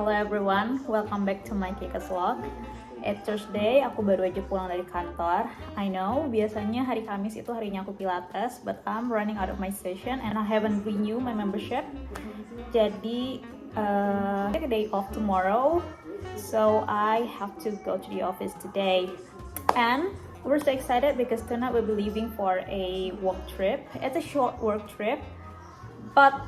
Halo everyone, welcome back to my Kikas vlog. It's Thursday, aku baru aja pulang dari kantor. I know, biasanya hari Kamis itu harinya aku pilates, but I'm running out of my session and I haven't renewed my membership. Jadi, take a day off tomorrow, so I have to go to the office today. And we're so excited because tonight we'll be leaving for a work trip. It's a short work trip, but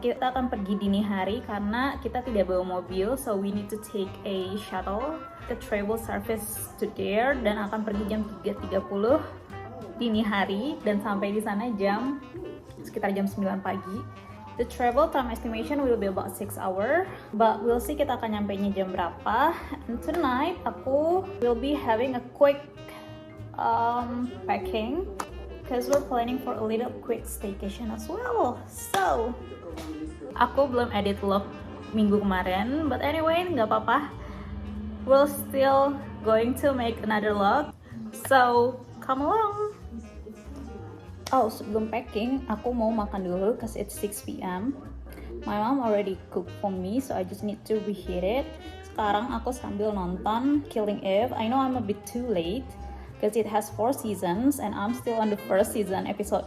kita akan pergi dini hari karena kita tidak bawa mobil, so we need to take a shuttle, the travel service to there, dan akan pergi jam 3.30 dini hari dan sampai di sana sekitar jam 9 pagi. The travel time estimation will be about 6 hours, but we'll see kita akan nyampainya jam berapa. And tonight aku will be having a quick packing because we're planning for a little quick staycation as well. So aku belum edit vlog minggu kemarin, but anyway, nggak apa-apa. We'll still going to make another vlog, so come along. Oh, sebelum packing, aku mau makan dulu cause it's 6 p.m. My mom already cooked for me, so I just need to reheat it. Sekarang aku sambil nonton Killing Eve. I know I'm a bit too late because it has 4 seasons and I'm still on the first season, episode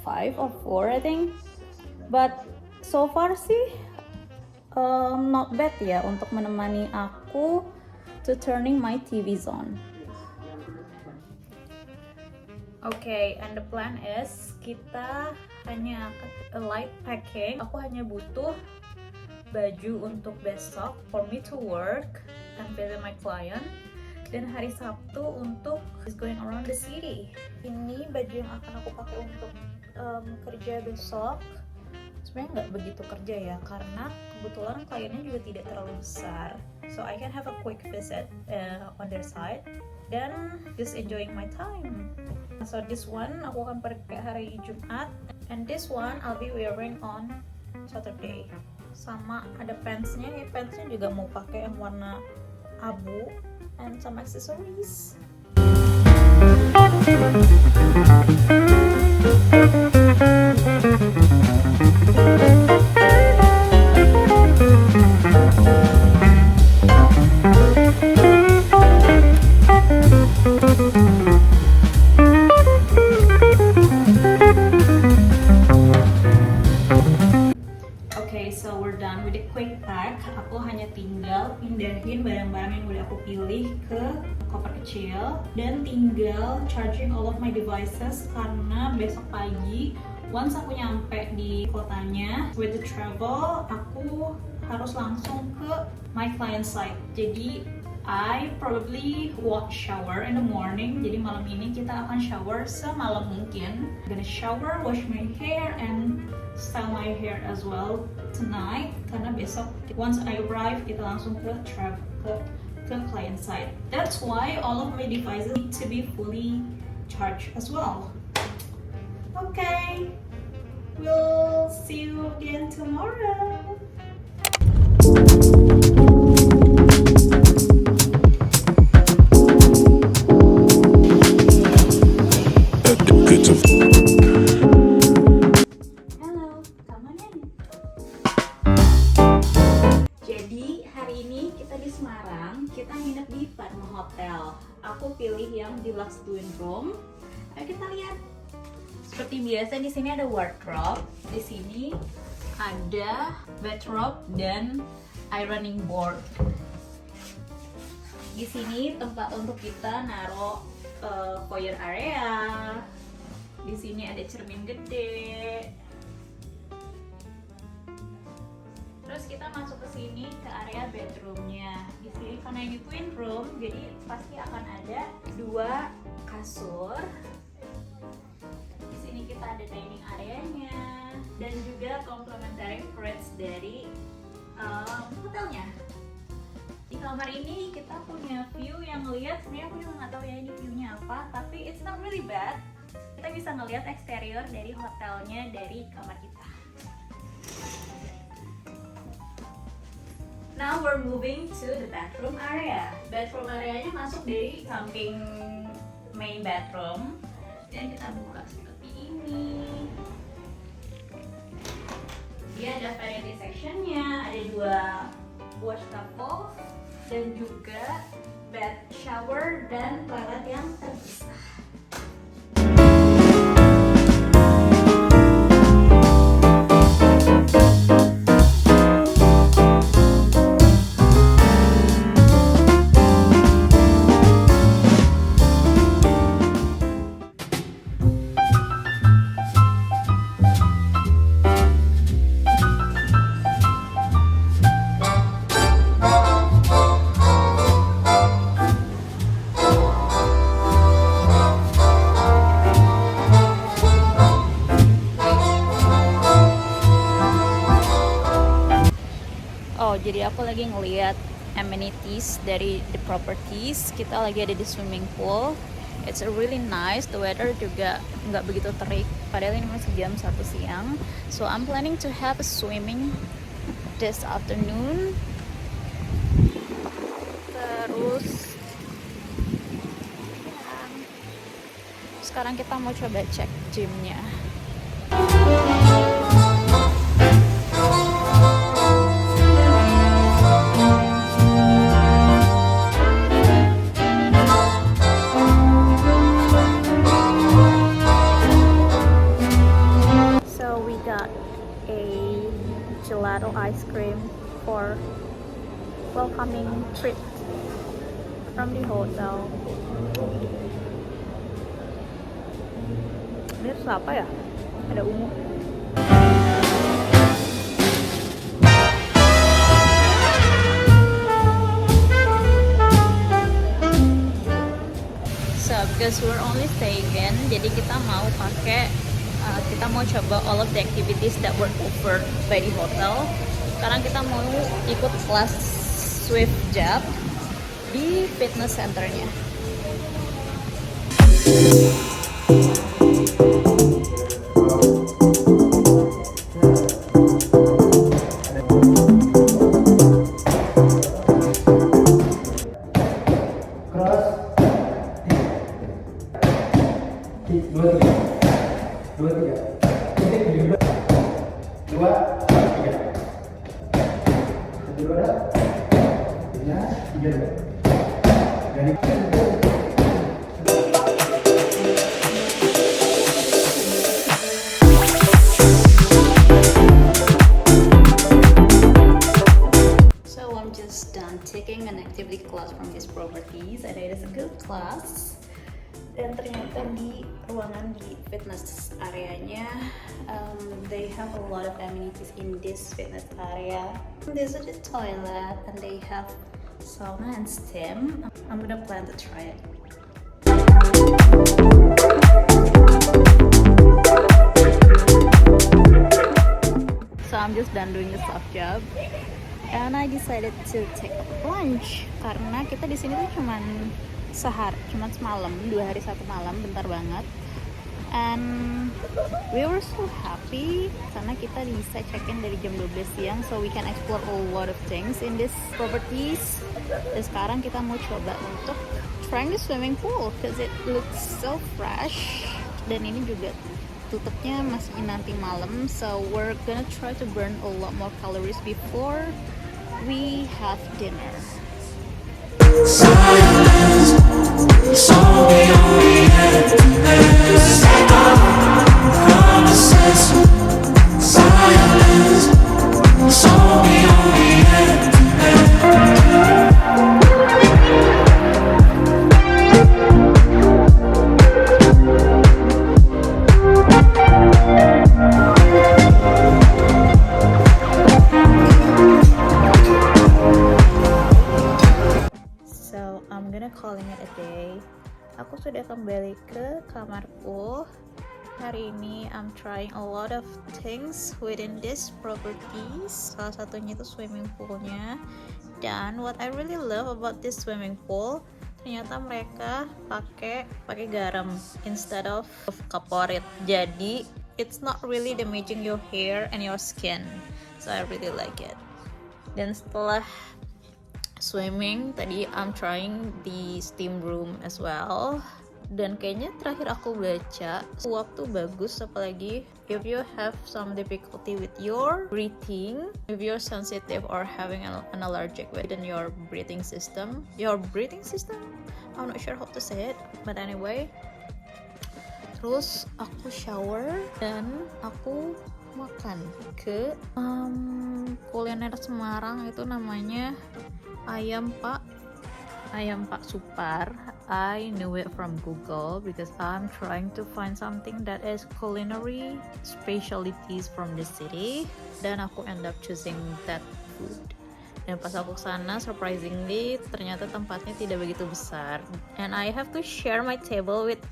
5 or 4 I think. But so far sih not bad ya untuk menemani aku to turning my TVs on. Okay, and the plan is kita hanya a light packing. Aku hanya butuh baju untuk besok for me to work and visit my client. Dan hari Sabtu untuk going around the city. Ini baju yang akan aku pakai untuk kerja besok. Sebenarnya nggak begitu kerja ya, karena kebetulan kliennya juga tidak terlalu besar, so I can have a quick visit on their side dan just enjoying my time. So this one aku akan pakai hari Jumat, and this one I'll be wearing on Saturday. Sama ada pantsnya, pantsnya juga mau pakai yang warna abu, and some accessories. Okay, so we're done with the quick pack. Aku hanya tinggal pindahin barang-barang yang udah aku pilih ke koper kecil dan tinggal charging all of my devices karena besok pagi once aku nyampe di kotanya with the travel, aku harus langsung ke my client site. Jadi I probably won't shower in the morning. Jadi malam ini kita akan shower semalam mungkin. Gonna shower, wash my hair and style my hair as well tonight. Karena besok once I arrive kita langsung ke client side. That's why all of my devices need to be fully charged as well. Okay, we'll see you again tomorrow. Kita nginep di Padma Hotel. Aku pilih yang deluxe twin room. Ayo kita lihat. Seperti biasa di sini ada wardrobe. Di sini ada bathrobe dan ironing board. Di sini tempat untuk kita naruh foyer area. Di sini ada cermin gede. Terus kita masuk ke sini ke area bedroomnya. Di sini karena ini twin room, jadi pasti akan ada 2 kasur. Di sini kita ada dining areanya dan juga complementary fridge dari hotelnya. Di kamar ini kita punya view yang ngelihat, sebenarnya aku juga nggak tahu ya ini view-nya apa, tapi it's not really bad. Kita bisa ngelihat eksterior dari hotelnya dari kamar kita. Now we're moving to the bathroom area. Bathroom areanya masuk dari samping main bathroom. Dan kita buka seperti ini. Dia ada variety sectionnya, ada 2 wastafel, dan juga bed shower dan toilet yang terpisah. Oh, jadi aku lagi ngeliat amenities dari the properties. Kita lagi ada di swimming pool. It's a really nice. The weather juga nggak begitu terik. Padahal ini masih jam 1 siang. So I'm planning to have a swimming this afternoon. Terus sekarang kita mau coba cek gymnya. Gelato ice cream for welcoming trip from the hotel. Ini terus apa ya? Ada ungu. So because we're only staying in, jadi kita mau pakai kita mau coba all of the activities that were offered by the hotel. Sekarang kita mau ikut kelas Swift Jump di fitness centernya. So I'm just done taking an activity class from these properties, and it is a good class. Dan ternyata di ruangan di fitness areanya, they have a lot of amenities in this fitness area. This is the toilet, and they have sauna and steam. I'm gonna plan to try it. So I'm just done doing the soft job, and I decided to take a lunch karena kita di sini tuh cuman semalam, 2 hari 1 malam, bentar banget. And we were so happy karena kita bisa check-in dari jam 12 siang, so we can explore a lot of things in this properties. Dan sekarang kita mau coba untuk trying the swimming pool because it looks so fresh. Dan ini juga tutupnya masih nanti malam, so we're gonna try to burn a lot more calories before we have dinner. I'm gonna calling it a day. Aku sudah kembali ke kamarku. Hari ini I'm trying a lot of things within this properties. Salah satunya itu swimming poolnya. Dan what I really love about this swimming pool, ternyata mereka pakai garam instead of kaporit. Jadi it's not really damaging your hair and your skin. So I really like it. Dan setelah swimming tadi, I'm trying the steam room as well. Dan kayaknya terakhir aku baca waktu bagus, apalagi if you have some difficulty with your breathing, if you're sensitive or having an allergic within your breathing system, I'm not sure how to say it, but anyway. Terus aku shower dan aku makan ke kuliner Semarang, itu namanya ayam Pak Supar. I knew it from Google because I'm trying to find something that is culinary specialties from the city, dan aku end up choosing that food. Dan pas aku kesana, surprisingly ternyata tempatnya tidak begitu besar, and I have to share my table with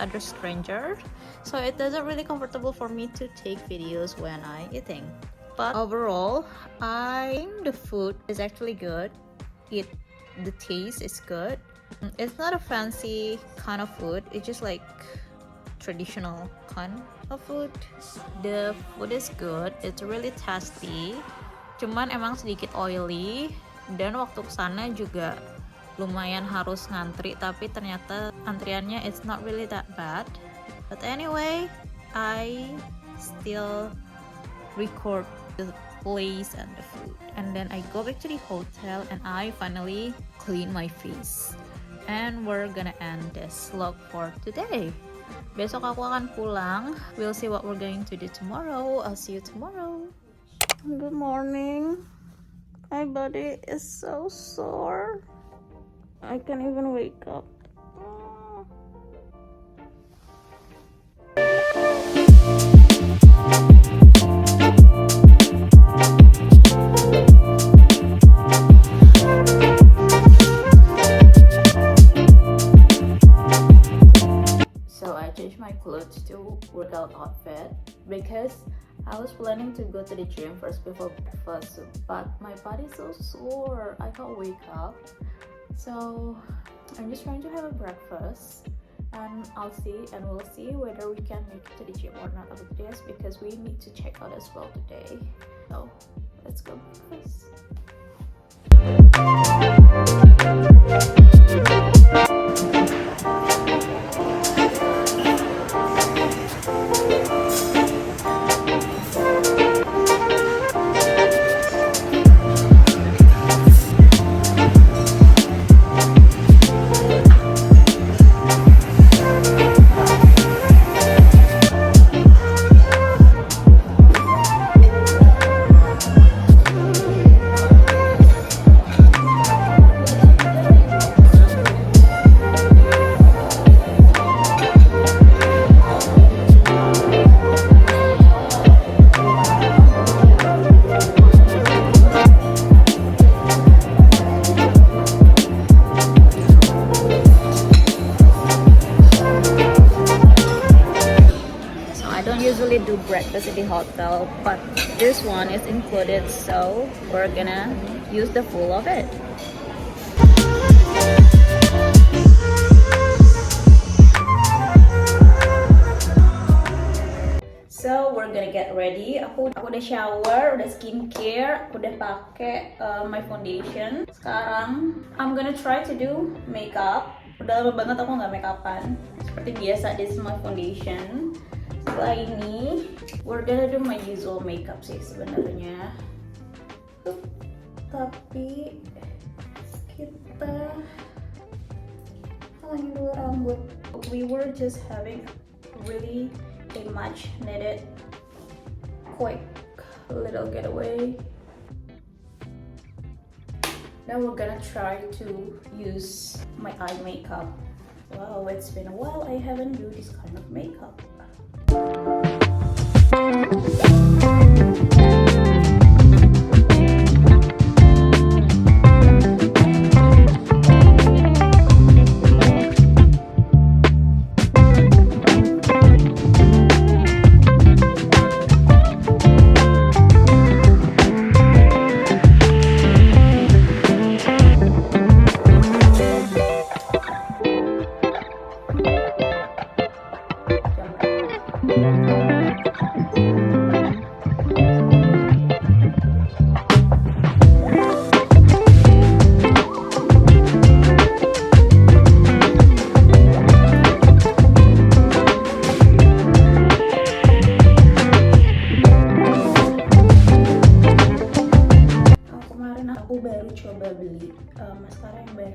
other strangers, so it doesn't really comfortable for me to take videos when I eating. But overall, I think the food is actually good. The taste is good. It's not a fancy kind of food, it's just like traditional kind of food. The food is good, it's really tasty, cuman emang sedikit oily, dan waktu kesana juga lumayan harus ngantri, tapi ternyata antriannya it's not really that bad. But anyway, I still record the place and the food, and then I go back to the hotel and I finally clean my face, and we're gonna end this vlog for today. Besok aku akan pulang, we'll see what we're going to do tomorrow. I'll see you tomorrow. Good morning. My body is so sore, I can't even wake up. My clothes to workout outfit because I was planning to go to the gym first before breakfast, but my body's so sore, I can't wake up, so I'm just trying to have a breakfast, and we'll see whether we can make it to the gym or not after this, because we need to check out as well today. So let's go breakfast. Usually do breakfast at the hotel, but this one is included, so we're gonna use the full of it. So we're gonna get ready. Aku udah shower, udah skincare, udah pakai my foundation. Sekarang I'm gonna try to do makeup. Udah lama banget aku nggak makeupan. Seperti biasa, this is my foundation. Setelah ini, we're gonna do my usual makeup sih sebenarnya. Tapi kita halangin dulu rambut. We were just having really a much needed quick little getaway. Now we're gonna try to use my eye makeup. Wow, it's been a while I haven't do this kind of makeup.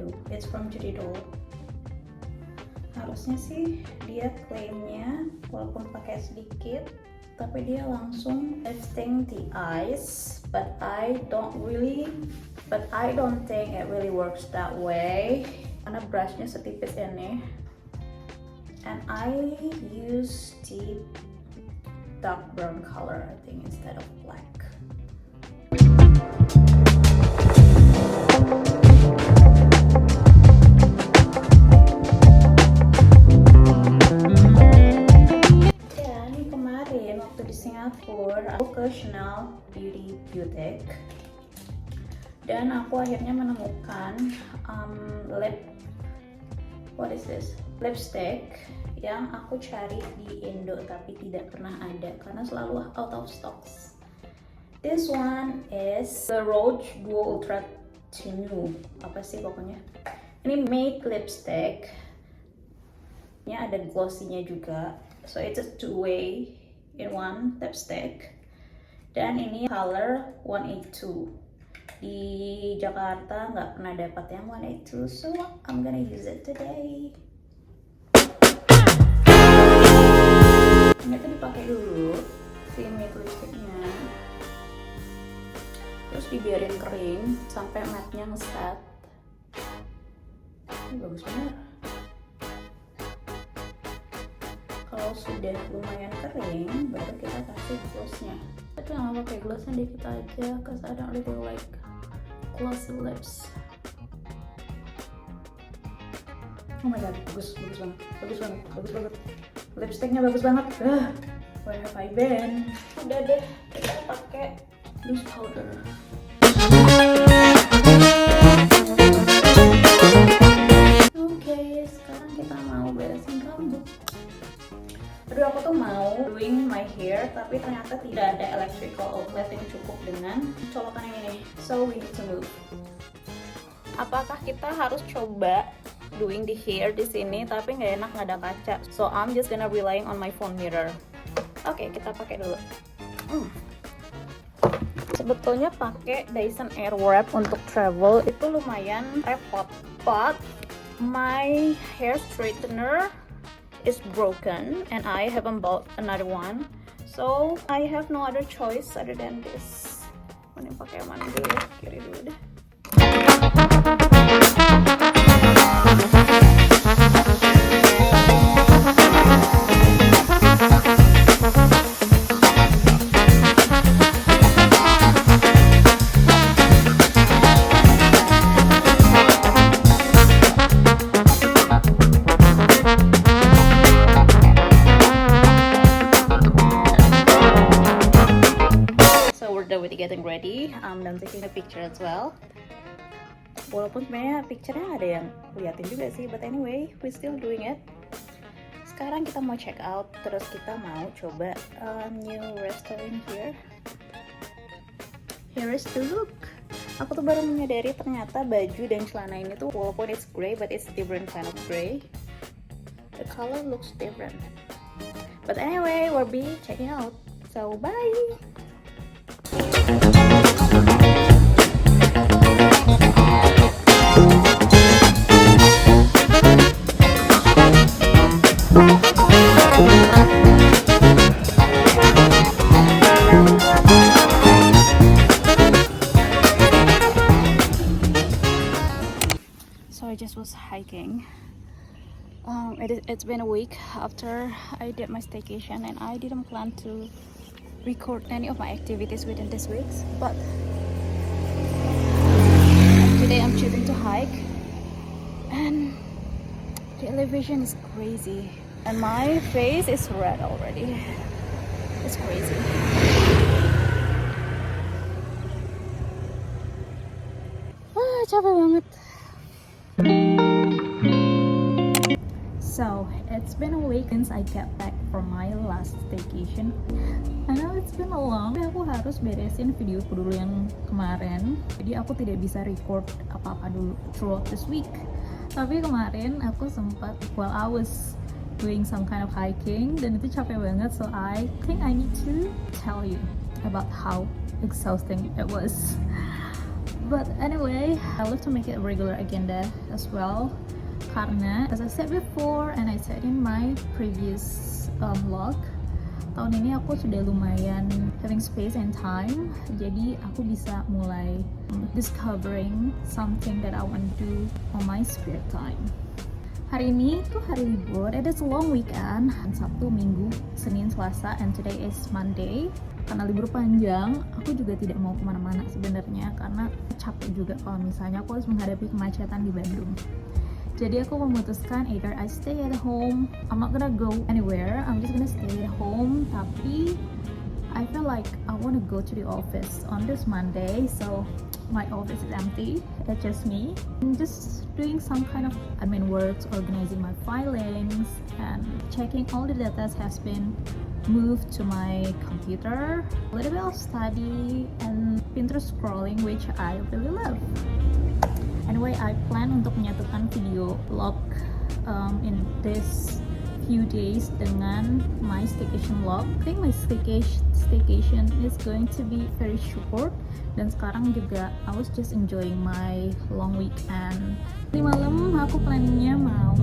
baru. It's from Jericho. Harusnya sih dia klaimnya walaupun pakai sedikit, tapi dia langsung lifting the eyes. But I don't think it really works that way. Karena brushnya setipis ini. And I use the dark brown color, I think, instead of black. Ya, ini kemarin waktu di Singapura, aku ke Chanel Beauty Boutique. Dan aku akhirnya menemukan lipstick yang aku cari di Indo tapi tidak pernah ada karena selalu out of stocks. This one is the Rouge Duo Ultra Tenue. Apa sih pokoknya? Ini matte lipstick. Ini ada glossy-nya juga. So it's a two-way in one lipstick. Dan ini color 182. Di Jakarta nggak pernah dapat yang 182, so I'm gonna use it today. Ini tuh dipakai dulu si matte lipsticknya, terus dibiarin kering sampai matte-nya ngeset. Ini bagus banget. Kalau sudah lumayan kering, baru kita kasih glossnya. Tapi nggak pakai glossnya dikit aja, cause I don't really like glossy lips. Oh my god, bagus banget. Lipsticknya bagus banget. Where have I been? Udah deh, kita pakai loose powder. Oke, sekarang kita mau beresin rambut. Aduh, aku tuh mau doing my hair, tapi ternyata tidak ada electrical outlet yang cukup dengan colokan yang ini. So we need to move. Apakah kita harus coba doing the hair di sini, tapi nggak enak nggak ada kaca. So I'm just gonna relying on my phone mirror. Oke, kita pakai dulu. Sebetulnya pakai Dyson Airwrap untuk travel itu lumayan repot. But my hair straightener is broken and I haven't bought another one, so I have no other choice other than this. Ini pakai yang mana dulu? Kiri dulu deh. Getting ready, dan taking a picture as well. Walaupun sebenarnya picture-nya ada yang liatin juga sih, but anyway, we still doing it. Sekarang kita mau check out, terus kita mau coba new restaurant here. Here is the look. Aku tuh baru menyadari ternyata baju dan celana ini tuh walaupun it's grey, but it's different kind of grey. The color looks different. But anyway, we'll be checking out. So bye. So I just was hiking. It's been a week after I did my staycation and I didn't plan to record any of my activities within this week, but today I'm choosing to hike and the elevation is crazy and my face is red already. It's crazy. Capek banget. So it's been a week since I got back from my last staycation. I know it's been a long. Aku harus beresin videoku dulu yang kemarin. Jadi aku tidak bisa record apa-apa dulu throughout this week. Tapi kemarin aku sempat while I was doing some kind of hiking dan itu capek banget. So I think I need to tell you about how exhausting it was. But anyway, I love to make it a regular agenda as well. Karena, as I said before and I said in my previous vlog, tahun ini aku sudah lumayan having space and time, jadi aku bisa mulai discovering something that I want to do on my spare time. Hari ini tuh hari libur, it is a long weekend, Sabtu, Minggu, Senin, Selasa, and today is Monday. Karena libur panjang, aku juga tidak mau kemana-mana sebenarnya karena capek juga kalau misalnya aku harus menghadapi kemacetan di Bandung. Jadi aku memutuskan either I stay at home, I'm not gonna go anywhere, I'm just gonna stay at home. Tapi I feel like I wanna go to the office on this Monday, so my office is empty, it's just me. I'm just doing some kind of admin works, organizing my filings, and checking all the data has been moved to my computer. A little bit of study and Pinterest scrolling, which I really love. Anyway, I plan untuk menyatukan video vlog in this few days dengan my staycation vlog. I think my staycation is going to be very short. Dan sekarang juga I was just enjoying my long weekend. Di malam aku planningnya mau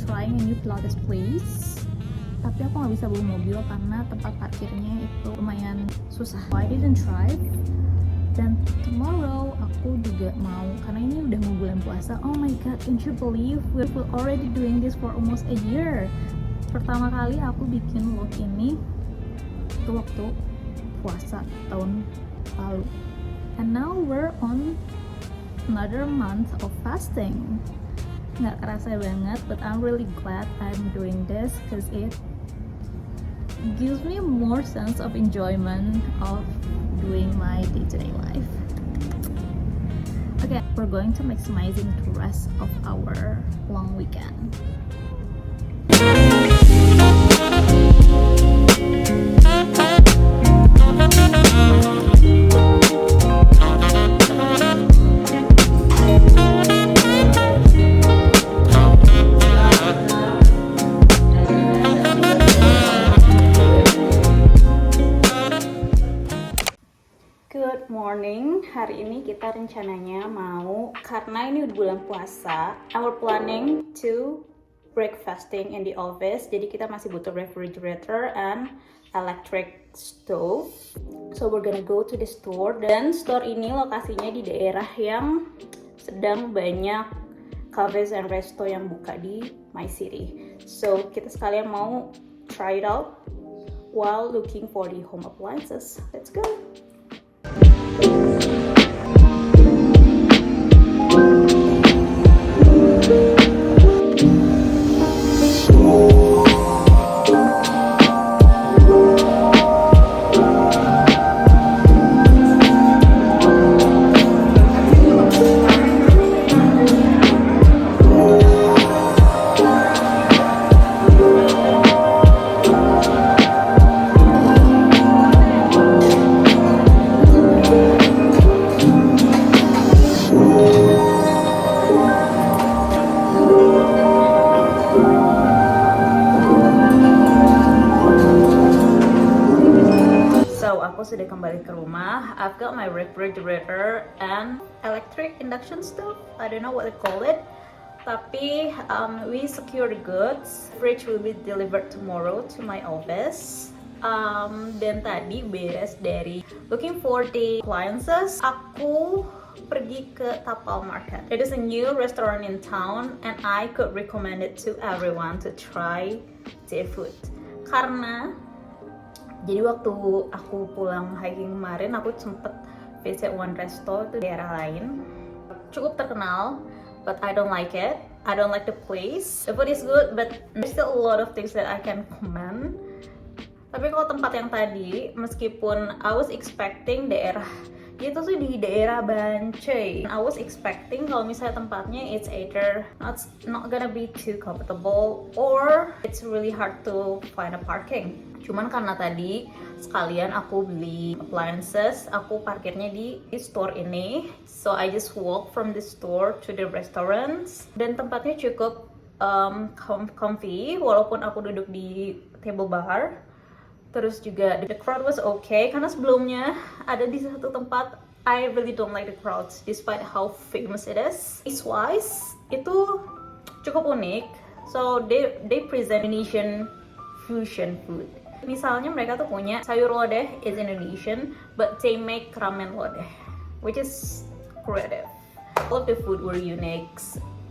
trying a new Pilates place. Tapi aku nggak bisa bawa mobil karena tempat parkirnya itu lumayan susah. So I didn't drive. Dan tomorrow aku juga mau, karena ini udah mau bulan puasa. Oh my god, can't you believe we're already doing this for almost a year. Pertama kali aku bikin vlog ini itu waktu puasa tahun lalu. And now we're on another month of fasting. Nggak kerasa banget, but I'm really glad I'm doing this because it gives me more sense of enjoyment of doing my day-to-day life. Okay, we're going to maximizing the rest of our long weekend. Good morning, hari ini kita rencananya mau, karena ini udah bulan puasa, our planning to breakfasting in the office, jadi kita masih butuh refrigerator and electric stove. So we're gonna go to the store, dan store ini lokasinya di daerah yang sedang banyak cafes and resto yang buka di my city. So kita sekalian mau try it out while looking for the home appliances. Let's go! Aku sudah kembali ke rumah. I've got my refrigerator and electric induction stove. I don't know what they call it. Tapi we secure the goods. Fridge will be delivered tomorrow to my office. Dan tadi beres dari looking for the appliances, aku pergi ke Tapal Market. It is a new restaurant in town and I could recommend it to everyone to try their food. Karena jadi waktu aku pulang hiking kemarin, aku sempet visit one resto itu daerah lain, cukup terkenal, but I don't like it. I don't like the place. The food is good, but there's still a lot of things that I can comment. Tapi kalau tempat yang tadi, meskipun I was expecting daerah itu tuh di daerah Bancai, I was expecting kalau misalnya tempatnya it's either not gonna be too comfortable or it's really hard to find a parking. Cuman karena tadi sekalian aku beli appliances, aku parkirnya di store ini, so I just walk from the store to the restaurants. Dan tempatnya cukup comfy walaupun aku duduk di table bar. Terus juga the crowd was okay karena sebelumnya ada di satu tempat I really don't like the crowds despite how famous it is. Taste-wise, itu cukup unik. So they present Indonesian fusion food. Misalnya mereka tuh punya sayur lodeh is Indonesian, but they make ramen lodeh, which is creative. All of the food were unique.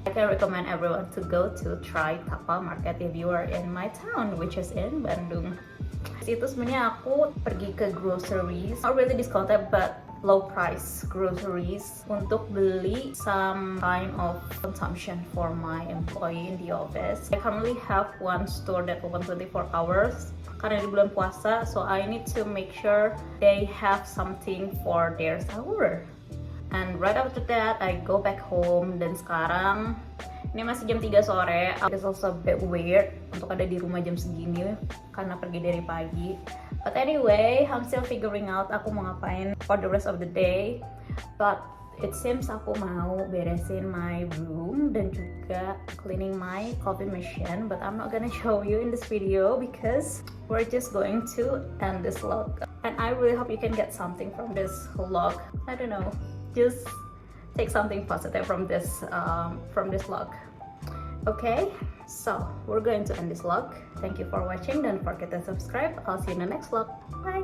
I can recommend everyone to go to try Tapa Market if you are in my town, which is in Bandung. Itu sebenarnya aku pergi ke groceries, not really discounted but low price groceries untuk beli some kind of consumption for my employee in the office. I currently have one store that open 24 hours karena di bulan puasa, so I need to make sure they have something for their sahur. And right after that, I go back home. Dan sekarang ini masih jam 3 sore. It's also a bit weird untuk ada di rumah jam segini karena pergi dari pagi. But anyway, I'm still figuring out aku mau ngapain for the rest of the day. But it seems aku mau beresin my room dan juga cleaning my coffee machine. But I'm not gonna show you in this video because we're just going to end this vlog. And I really hope you can get something from this vlog. I don't know. Just take something positive from this vlog. Okay, so we're going to end this vlog. Thank you for watching. Don't forget to subscribe. I'll see you in the next vlog. Bye.